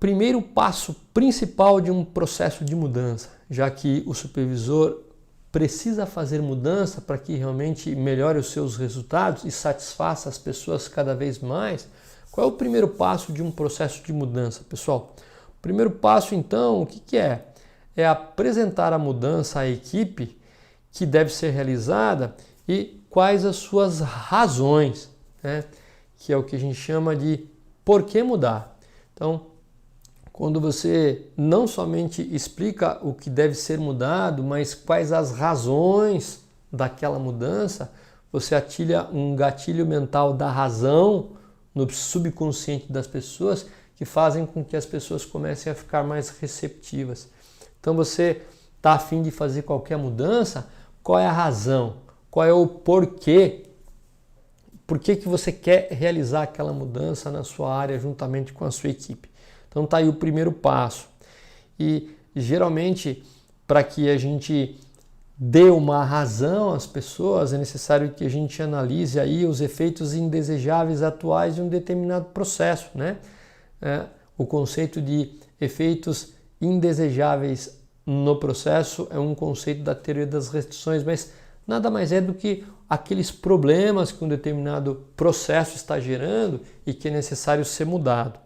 primeiro passo principal de um processo de mudança, já que o supervisor precisa fazer mudança para que realmente melhore os seus resultados e satisfaça as pessoas cada vez mais? Qual é o primeiro passo de um processo de mudança, pessoal? O primeiro passo, então, o que é? É apresentar a mudança à equipe que deve ser realizada e quais as suas razões, né? Que é o que a gente chama de por que mudar. Então, quando você não somente explica o que deve ser mudado, mas quais as razões daquela mudança, você ativa um gatilho mental da razão no subconsciente das pessoas que fazem com que as pessoas comecem a ficar mais receptivas. Então você está a fim de fazer qualquer mudança, qual é a razão? Qual é o porquê? Por que você quer realizar aquela mudança na sua área juntamente com a sua equipe? Então está aí o primeiro passo. E geralmente, para que a gente dê uma razão às pessoas, é necessário que a gente analise aí os efeitos indesejáveis atuais de um determinado processo, né? O conceito de efeitos indesejáveis no processo é um conceito da teoria das restrições, mas nada mais é do que aqueles problemas que um determinado processo está gerando e que é necessário ser mudado.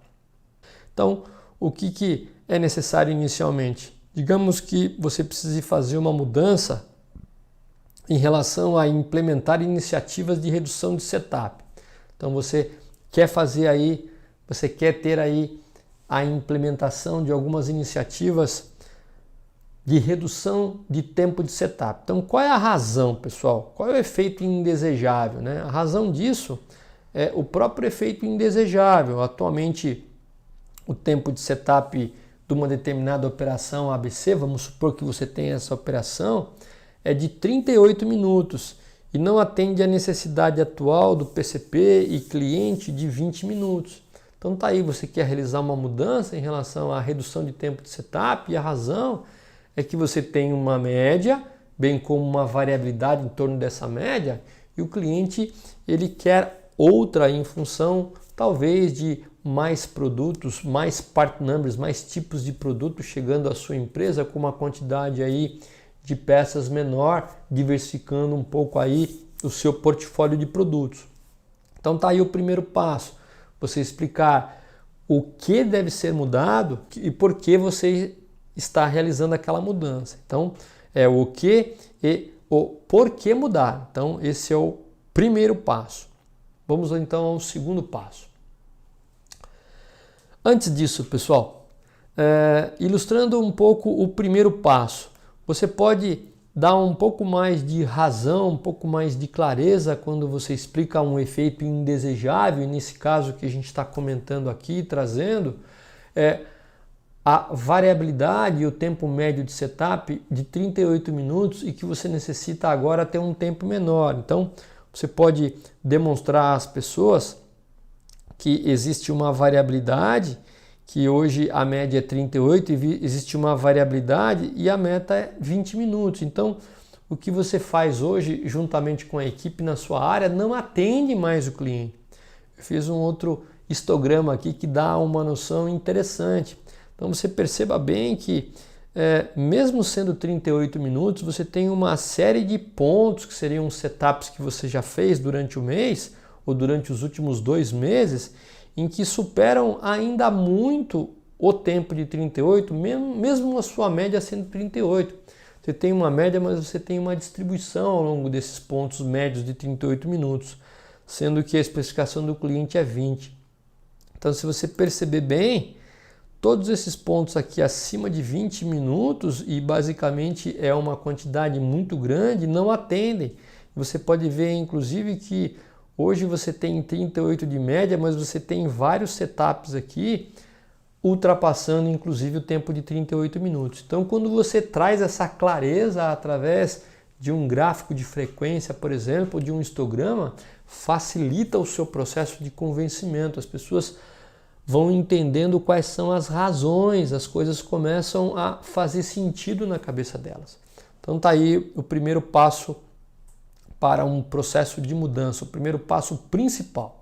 Então, o que é necessário inicialmente? Digamos que você precise fazer uma mudança em relação a implementar iniciativas de redução de setup. Então, você quer ter aí a implementação de algumas iniciativas de redução de tempo de setup. Então, qual é a razão, pessoal? Qual é o efeito indesejável, né? A razão disso é o próprio efeito indesejável. Atualmente, o tempo de setup de uma determinada operação ABC, vamos supor que você tenha essa operação, é de 38 minutos e não atende à necessidade atual do PCP e cliente de 20 minutos. Então tá aí, você quer realizar uma mudança em relação à redução de tempo de setup e a razão é que você tem uma média, bem como uma variabilidade em torno dessa média e o cliente ele quer outra em função talvez de mais produtos, mais part numbers, mais tipos de produtos chegando à sua empresa com uma quantidade aí de peças menor, diversificando um pouco aí o seu portfólio de produtos. Então tá aí o primeiro passo, você explicar o que deve ser mudado e por que você está realizando aquela mudança. Então é o que e o porquê mudar. Então esse é o primeiro passo. Vamos então ao segundo passo. Antes disso, pessoal, ilustrando um pouco o primeiro passo, você pode dar um pouco mais de razão, um pouco mais de clareza quando você explica um efeito indesejável, e nesse caso que a gente está comentando aqui, trazendo, a variabilidade e o tempo médio de setup de 38 minutos e que você necessita agora ter um tempo menor. Então, você pode demonstrar às pessoas que existe uma variabilidade, que hoje a média é 38 e existe uma variabilidade e a meta é 20 minutos. Então, o que você faz hoje juntamente com a equipe na sua área não atende mais o cliente. Eu fiz um outro histograma aqui que dá uma noção interessante. Então, você perceba bem que mesmo sendo 38 minutos, você tem uma série de pontos que seriam setups que você já fez durante o mês ou durante os últimos 2 meses, em que superam ainda muito o tempo de 38, mesmo a sua média sendo 38. Você tem uma média, mas você tem uma distribuição ao longo desses pontos médios de 38 minutos, sendo que a especificação do cliente é 20. Então, se você perceber bem, todos esses pontos aqui acima de 20 minutos, e basicamente é uma quantidade muito grande, não atendem. Você pode ver, inclusive, que hoje você tem 38 de média, mas você tem vários setups aqui, ultrapassando inclusive o tempo de 38 minutos. Então, quando você traz essa clareza através de um gráfico de frequência, por exemplo, de um histograma, facilita o seu processo de convencimento. As pessoas vão entendendo quais são as razões, as coisas começam a fazer sentido na cabeça delas. Então tá aí o primeiro passo para um processo de mudança, o primeiro passo principal.